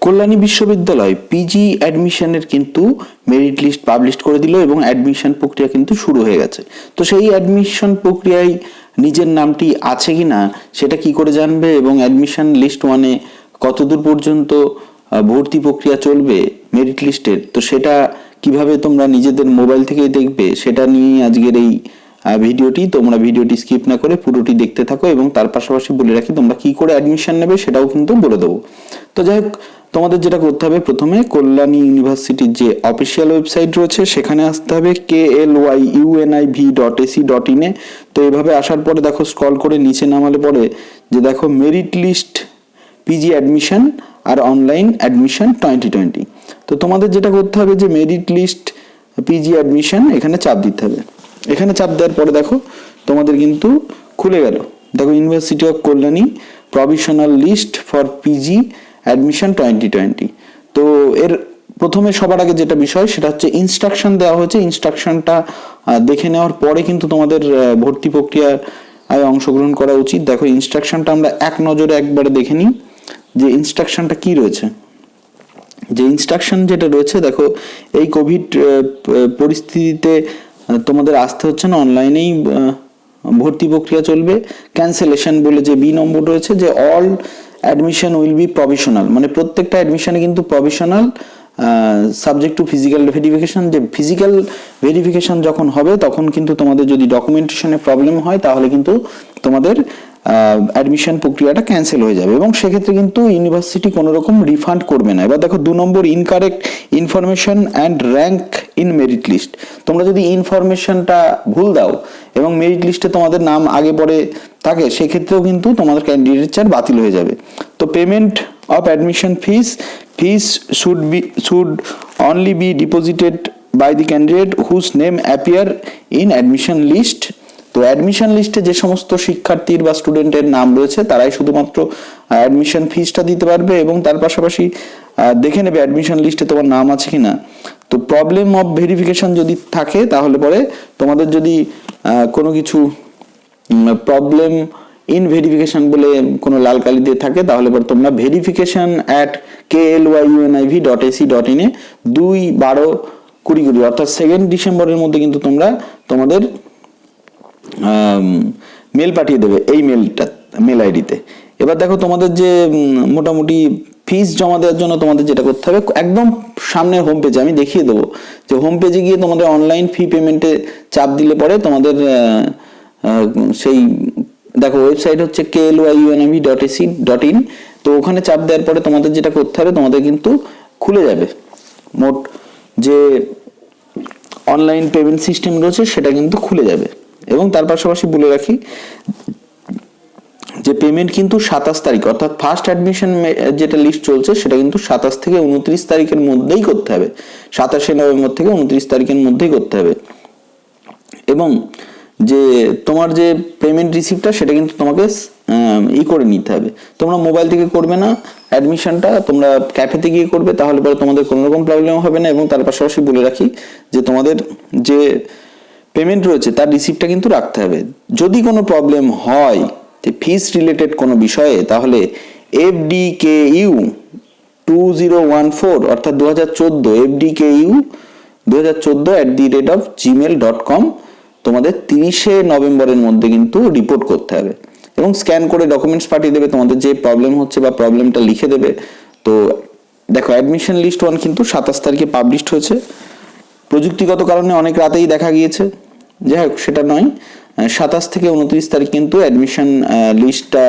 কল্যাণী বিশ্ববিদ্যালয় পিজি অ্যাডমিশনের কিন্তু মেরিট লিস্ট পাবলিশ করে দিল এবং অ্যাডমিশন প্রক্রিয়া কিন্তু শুরু হয়ে গেছে। তো সেই অ্যাডমিশন প্রক্রিয়ায় নিজের নামটি আছে কি না সেটা কি করে জানবে, এবং অ্যাডমিশন লিস্ট ওয়ানে কতদূর পর্যন্ত ভর্তি প্রক্রিয়া চলবে মেরিট লিস্টের, তো সেটা কিভাবে তোমরা নিজেদের মোবাইল থেকেই দেখবে, সেটা নিয়ে আজকের এই ভিডিওটি। তোমরা ভিডিওটি স্কিপ না করে পুরোটি দেখতে থাকো, এবং তার পাশাপাশি বলে রাখি তোমরা কি করে অ্যাডমিশন নেবে সেটাও কিন্তু বলে দেবো। তো যাই হোক, তোমাদের যেটা করতে হবে, প্রথমে কল্যাণী ইউনিভার্সিটির যে অফিসিয়াল ওয়েবসাইট রয়েছে সেখানে আসতে হবে KLYUNIV.ac.in এ। তো এভাবে আসার পরে দেখো স্ক্রল করে নিচে নামালে পরে যে দেখো মেরিট লিস্ট পিজি অ্যাডমিশন আর অনলাইন অ্যাডমিশন 2020। তো তোমাদের যেটা করতে হবে যে মেরিট লিস্ট পিজি অ্যাডমিশন এখানে চাপ দিতে হবে। এখানে চাপ দেওয়ার পরে দেখো তোমাদের কিন্তু খুলে গেল, দেখো university of Kalyani provisional list for PG admission 2020। তো এর প্রথমে সবার আগে যেটা বিষয় সেটা হচ্ছে ইনস্ট্রাকশন দেওয়া হয়েছে। ইনস্ট্রাকশনটা দেখে নেওয়ার পরে কিন্তু তোমাদের ভর্তি প্রক্রিয়ায় অংশগ্রহণ করা উচিত। দেখো ইনস্ট্রাকশনটা আমরা এক নজরে একবারে দেখে নিই যে ইনস্ট্রাকশনটা কি রয়েছে। যে ইনস্ট্রাকশন যেটা রয়েছে, দেখো এই কোভিড পরিস্থিতিতে তোমাদের আসতে হচ্ছে না, অনলাইনেই ভর্তি প্রক্রিয়া চলবে। ক্যান্সেলেশন বলে যে বি নম্বর রয়েছে, যে all admission will be provisional, মানে প্রত্যেকটা অ্যাডমিশনে কিন্তু provisional subject to physical verification. যে ফিজিক্যাল ভেরিফিকেশন যখন হবে তখন কিন্তু তোমাদের যদি ডকুমেন্টেশনে প্রবলেম হয় তাহলে কিন্তু তোমাদের অ্যাডমিশন প্রক্রিয়াটা ক্যান্সেল হয়ে যাবে, এবং সেক্ষেত্রে কিন্তু ইউনিভার্সিটি কোনো রকম রিফান্ড করবে না। এবার দেখো 2 নম্বর, incorrect information and rank in merit list. তোমরা যদি ইনফরমেশনটা ভুল দাও এবং মেরিট লিস্টে তোমাদের নাম আগে পরে থাকে, সেক্ষেত্রেও কিন্তু তোমাদের ক্যান্ডিডেটচার বাতিল হয়ে যাবে। তো payment of admission fees should only be deposited by the candidate whose name appear in admission list. তো অ্যাডমিশন লিস্টে যে সমস্ত শিক্ষার্থীর বা স্টুডেন্টের নাম রয়েছে তারাই শুধুমাত্র অ্যাডমিশন ফিসটা দিতে পারবে, এবং তার পাশাপাশি দেখে নেবে অ্যাডমিশন লিস্টে তোমার নাম আছে কিনা। তো প্রবলেম অফ ভেরিফিকেশন যদি থাকে তাহলে পরে তোমাদের যদি কোনো কিছু প্রবলেম ইন ভেরিফিকেশন বলে কোনো লাল কালি দিয়ে থাকে তাহলে পরে তোমরা verification@KLYUNIV.ac.in এ 2/12/2020 অর্থাৎ 2 ডিসেম্বরের মধ্যে কিন্তু তোমরা তোমাদের মেল পাঠিয়ে দেবে এই মেল আইডিতে। এবার দেখো তোমাদের যে মোটামুটি ফিস জমা দেওয়ার জন্য তোমাদের যেটা করতে হবে, একদম সামনের হোম পেজে আমি দেখিয়ে দেবো যে হোম পেজে গিয়ে তোমাদের অনলাইন ফি পেমেন্টে চাপ দিলে পরে তোমাদের সেই দেখো ওয়েবসাইট হচ্ছে KLYUNIV.ac.in। তো ওখানে চাপ দেওয়ার পরে তোমাদের যেটা করতে হবে, তোমাদের কিন্তু খুলে যাবে মোট যে অনলাইন পেমেন্ট সিস্টেম রয়েছে সেটা কিন্তু খুলে যাবে। এবং তার পাশাপাশি বলে রাখি যে পেমেন্ট কিন্তু 27 তারিখ অর্থাৎ ফার্স্ট অ্যাডমিশন যেটা লিস্ট চলছে সেটা কিন্তু 27 থেকে 29 তারিখের মধ্যেই করতে হবে। 27শে নভেম্বর থেকে 29 তারিখের মধ্যেই করতে হবে। এবং যে তোমার যে পেমেন্ট রিসিপ্টটা সেটা কিন্তু তোমাকে করে নিতে হবে। তোমরা মোবাইল থেকে করবে না অ্যাডমিশনটা, তোমরা ক্যাফেতে গিয়ে করবে, তাহলে পরে তোমাদের কোনো রকম প্রবলেম হবে না। এবং তার পাশাপাশি বলে রাখি যে তোমাদের যে পেমেন্ট রয়েছে তার রিসিপ্টটা কিন্তু রাখতে হবে। যদি কোনো প্রবলেম হয় যে ফিস রিলেটেড কোনো বিষয়ে, তাহলে FDKU 2014 অর্থাৎ 2014 FDKU 2014@gmail.com তোমাদের 30শে নভেম্বরের মধ্যে কিন্তু রিপোর্ট করতে হবে, এবং স্ক্যান করে ডকুমেন্টস পাঠিয়ে দেবে, তোমাদের যে প্রবলেম হচ্ছে বা প্রবলেমটা লিখে দেবে। তো দেখো অ্যাডমিশন লিস্ট 1 কিন্তু 27 তারিখে পাবলিশড হয়েছে। প্রযুক্তিগত কারণে অনেক রাতেই দেখা গিয়েছে, যাই হোক সেটা নয়, 27 থেকে 29 তারিখ কিন্তু অ্যাডমিশন লিস্টটা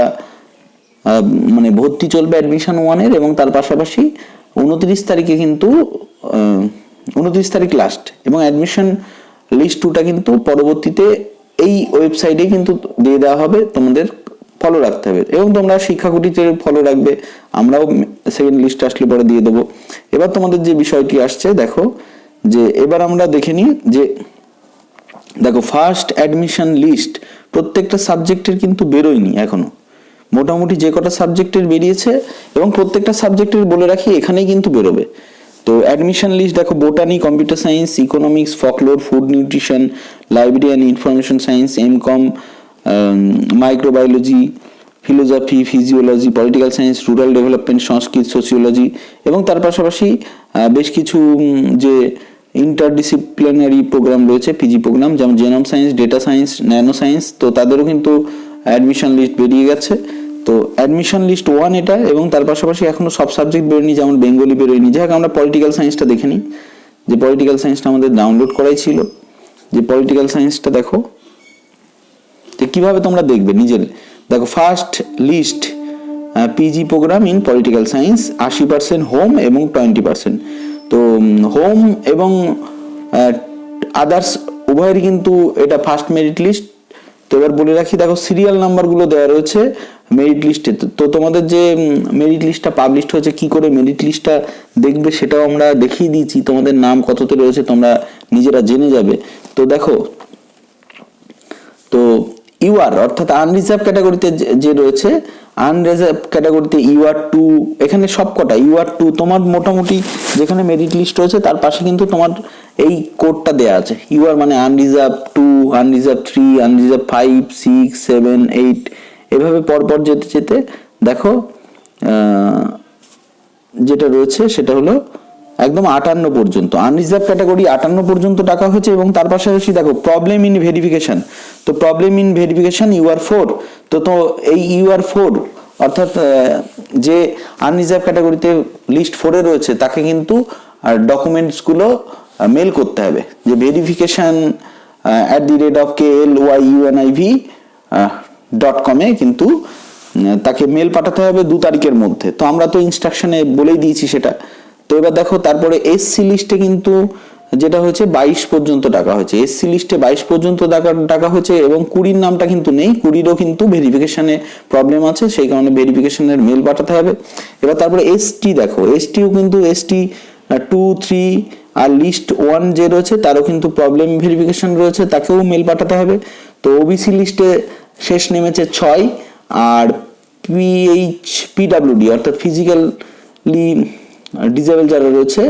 মানে ভর্তি চলবে অ্যাডমিশন 1-এর, এবং তার পাশাপাশি 29 তারিখে কিন্তু 29 তারিখ লাস্ট, এবং অ্যাডমিশন লিস্ট 2টা কিন্তু পরবর্তীতে এই ওয়েবসাইটেই কিন্তু দিয়ে দেওয়া হবে, তোমাদের ফলো রাখতে হবে। এবং তোমরা শিক্ষাকুটিতে ফলো রাখবে, আমরাও সেকেন্ড লিস্ট আসলে পরে দিয়ে দেবো। এবার তোমাদের যে বিষয়টি আসছে দেখো, যে এবার আমরা দেখে নিই যে দেখো ফার্স্ট অ্যাডমিশন লিস্ট প্রত্যেকটা সাবজেক্টের কিন্তু বেরোয়নি এখনো, মোটামুটি যে কটা সাবজেক্টের বেরিয়েছে, এবং প্রত্যেকটা সাবজেক্টের বলে রাখি এখানেই কিন্তু বেরোবে। তো অ্যাডমিশন লিস্ট দেখো botany, computer science, economics, ফকলোর, food nutrition, library and information science, MCOM, microbiology, philosophy, physiology, political science, rural development, Sanskrit, sociology এবং তার পাশাপাশি বেশ কিছু যে ইন্টারডিসিপ্লিনারি প্রোগ্রাম রয়েছে, পিজি প্রোগ্রাম, যেমন genome science, data science, nano science. তো তাদেরও কিন্তু অ্যাডমিশন লিস্ট বেরিয়ে গেছে। তো অ্যাডমিশন লিস্ট 1 এটা, এবং তার পাশাপাশি এখনো সব সাবজেক্ট বেরোয়নি, যেমন বেঙ্গলি বেরোয়নি। যাই হোক, আমরা পলিটিক্যাল সায়েন্সটা দেখে নিই, যে পলিটিক্যাল সায়েন্সটা আমাদের ডাউনলোড করাই ছিল। যে পলিটিক্যাল সায়েন্সটা দেখো যে কীভাবে তোমরা দেখবে নিজের। দেখো, first list PG program in political science, 80% home এবং 20%। তো হোম এবং আদার্স উভয়েরই কিন্তু এটা ফার্স্ট মেরিট লিস্ট। তো এবার বলে রাখি, দেখো সিরিয়াল নাম্বারগুলো দেওয়া রয়েছে মেরিট লিস্টে। তো তোমাদের যে মেরিট লিস্টটা পাবলিশ হয়েছে, কি করে মেরিট লিস্টটা দেখবে সেটাও আমরা দেখিয়ে দিয়েছি। তোমাদের নাম কততে রয়েছে তোমরা নিজেরা জেনে যাবে। তো দেখো, তো ইউআর অর্থাৎ আনরিজার্ভ ক্যাটাগরিতে যে রয়েছে, আনরিজার্ভ ক্যাটাগরিতে ইউআর 2, এখানে সবকটা ইউআর 2 তোমার মোটামুটি যেখানে মেরিট লিস্ট রয়েছে তার পাশে কিন্তু তোমার এই কোডটা দেয়া আছে। ইউআর মানে আনরিজার্ভ 2, আনরিজার্ভ 3, আনরিজার্ভ 5, 6, 7, 8, এভাবে পরপর যেতে যেতে দেখো যেটা রয়েছে সেটা হলো একদম 58 পর্যন্ত। আনরিজার্ভ ক্যাটাগরি 58 পর্যন্ত টাকা হয়েছে। এবং তার পাশাপাশি দেখো প্রবলেম ইন ভেরিফিকেশন। তো প্রবলেম ইন ভেরিফিকেশন ইউআর 4। তো এই ইউআর 4 অর্থাৎ যে আনরিজার্ভ ক্যাটাগরিতে লিস্ট 4-এ রয়েছে তাকে কিন্তু ডকুমেন্টসগুলো মেল করতে হবে, যে ভেরিফিকেশন @KLYUNIV.com কিন্তু তাকে মেল পাঠাতে হবে 2 তারিখের মধ্যে। তো আমরা তো ইনস্ট্রাকশনে বলেই দিয়েছি সেটা। তো এবার দেখো, তারপরে এসসি লিস্টে কিন্তু যেটা হয়েছে 22 পর্যন্ত টাকা হয়েছে। এসসি লিস্টে 22 পর্যন্ত টাকা হয়েছে, এবং 20-র নামটা কিন্তু নেই। 20-রও কিন্তু ভেরিফিকেশনে প্রবলেম আছে, সেই কারণে ভেরিফিকেশনের মেল পাঠাতে হবে। এবার তারপরে এসটি দেখো, এসটিও কিন্তু এসটি 2, 3 আর লিস্ট 1 যে রয়েছে তারও কিন্তু প্রবলেম ভেরিফিকেশন রয়েছে, তাকেও মেল পাঠাতে হবে। তো ওবিসি লিস্টে শেষ নেমেছে 6, আর পিডব্লিউডি অর্থাৎ ফিজিক্যালি ডিসেবল যারা রয়েছে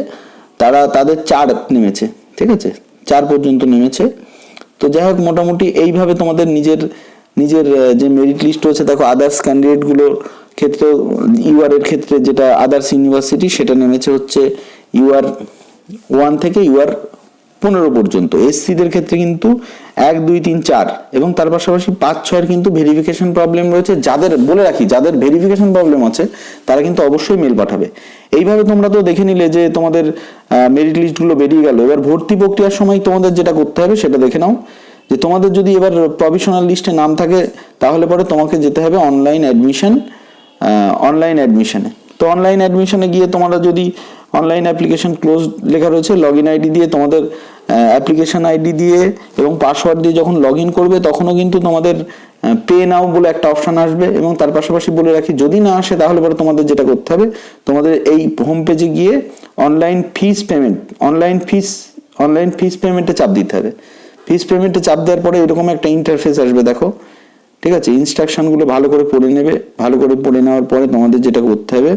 তাদের 4 নেমেছে, ঠিক আছে, 4 পর্যন্ত নেমেছে। তো যাই হোক, মোটামুটি এইভাবে তোমাদের নিজের যে মেরিট লিস্ট রয়েছে, দেখো আদার্স ক্যান্ডিডেটগুলোর ক্ষেত্রে ইউআর এর ক্ষেত্রে যেটা আদার্স ইউনিভার্সিটি সেটা নেমেছে হচ্ছে ইউআর 1 থেকে ইউআর 15 পর্যন্ত। এসসিদের ক্ষেত্রে কিন্তু 1, 2, 3, 4 এবং তার পাশাপাশি 5, 6-এর কিন্তু ভেরিফিকেশন প্রবলেম রয়েছে। যাদের বলে রাখি, যাদের ভেরিফিকেশন প্রবলেম আছে তারা কিন্তু অবশ্যই মেল পাঠাবে। এইভাবে তোমরা তো দেখে নিলে যে তোমাদের মেরিট লিস্টগুলো বেরিয়ে গেল। এবার ভর্তি প্রক্রিয়ার সময় তোমাদের যেটা করতে হবে সেটা দেখে নাও, যে তোমাদের যদি এবার প্রভিশনাল লিস্টে নাম থাকে তাহলে পরে তোমাকে যেতে হবে অনলাইন অ্যাডমিশনে। তো অনলাইন অ্যাডমিশনে গিয়ে তোমরা যদি অনলাইন অ্যাপ্লিকেশন ক্লোজ লেখা রয়েছে, লগ ইন আইডি দিয়ে তোমাদের অ্যাপ্লিকেশন আইডি দিয়ে এবং পাসওয়ার্ড দিয়ে যখন লগ ইন করবে তখনও কিন্তু তোমাদের পে নাও বলে একটা অপশন আসবে। এবং তার পাশাপাশি বলে রাখি, যদি না আসে তাহলে পরে তোমাদের যেটা করতে হবে, তোমাদের এই হোম পেজে গিয়ে অনলাইন ফিস পেমেন্টে চাপ দিতে হবে। ফিস পেমেন্টে চাপ দেওয়ার পরে এরকম একটা ইন্টারফেস আসবে, দেখো, ঠিক আছে। ইনস্ট্রাকশনগুলো ভালো করে পড়ে নেবে। ভালো করে পড়ে নেওয়ার পরে তোমাদের যেটা করতে হবে,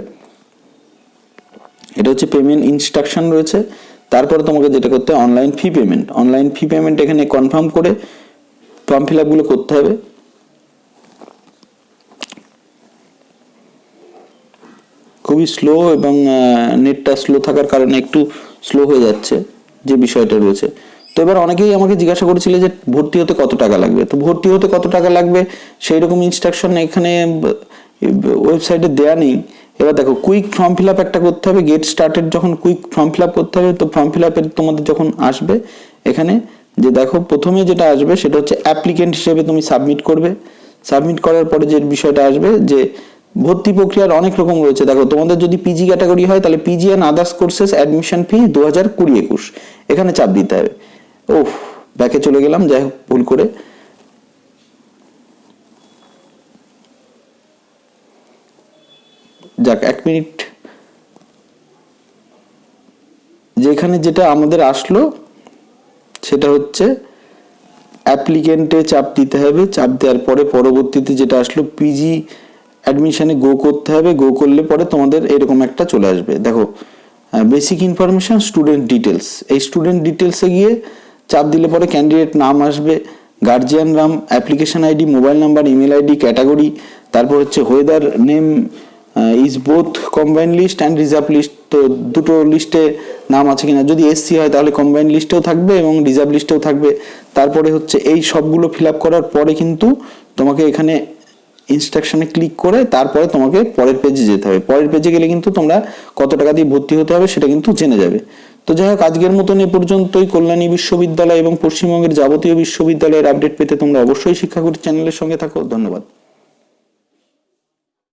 এটা হচ্ছে পেমেন্ট ইনস্ট্রাকশন রয়েছে। তারপরে তোমাকে যেটা করতে হবে অনলাইন ফি পেমেন্ট এখানে কনফার্ম করে ফর্ম ফিল আপগুলো করতে হবে। খুবই স্লো এবং নেটটা স্লো থাকার কারণে একটু স্লো হয়ে যাচ্ছে যে বিষয়টা রয়েছে। তো এবার অনেকেই আমাকে জিজ্ঞাসা করেছিল যে ভর্তি হতে কত টাকা লাগবে। তো ভর্তি হতে কত টাকা লাগবে সেই রকম ইনস্ট্রাকশন এখানে ওয়েবসাইটে দেয়া নেই। এবার দেখো, কুইক ফর্ম ফিল আপ একটা করতে হবে। গেট স্টার্টেড যখন কুইক ফর্ম ফিল আপ করতে হবে, তো ফর্ম ফিল আপের তোমাদের যখন আসবে এখানে যে দেখো প্রথমে যেটা আসবে সেটা হচ্ছে অ্যাপ্লিকেন্ট হিসেবে তুমি সাবমিট করবে। সাবমিট করার পরে যে বিষয়টা আসবে যে ভর্তি প্রক্রিয়ার অনেক রকম রয়েছে। দেখো, তোমাদের যদি পিজি ক্যাটাগরি হয় তাহলে PG and others courses admission ফি 2020-21 এখানে চাপ দিতে হবে। ব্যাকে চলে গেলাম, যাই হোক ভুল করে। যাক, 1 মিনিট। যেখানে যেটা আমাদের আসলো সেটা হচ্ছে অ্যাপ্লিকেন্টে চাপ দিতে হবে। চাপ দেওয়ার পরে পরবর্তীতে যেটা আসলো পিজি অ্যাডমিশনে গো করতে হবে। গো করলে পরে তোমাদের এরকম একটা চলে আসবে। দেখো, বেসিক ইনফরমেশন, স্টুডেন্ট ডিটেলস। এই স্টুডেন্ট ডিটেলসে গিয়ে চাপ দিলে পরে ক্যান্ডিডেট নাম আসবে, গার্জিয়ান নাম, application ID, mobile number, email ID, category, তারপর হচ্ছে whether name is both combined list and reserve list, তো দুটো লিস্টে নাম আছে কিনা, যদি এসসি হয় তাহলে কম্বাইন্ড লিস্টেও থাকবে এবং রিজার্ভ লিস্টেও থাকবে। তারপরে হচ্ছে এই সবগুলো ফিল আপ করার পরে কিন্তু তোমাকে এখানে ইনস্ট্রাকশনে ক্লিক করে তারপরে তোমাকে পরের পেজে যেতে হবে। পরের পেজে গেলে কিন্তু তোমরা কত টাকা দিয়ে ভর্তি হতে হবে সেটা কিন্তু জেনে যাবে। তো যাই হোক, আজকের মতন এ পর্যন্তই। কল্যাণী বিশ্ববিদ্যালয় এবং পশ্চিমবঙ্গের যাবতীয় বিশ্ববিদ্যালয়ের আপডেট পেতে তোমরা অবশ্যই শিক্ষাগুরু চ্যানেলের সঙ্গে থাকো। ধন্যবাদ।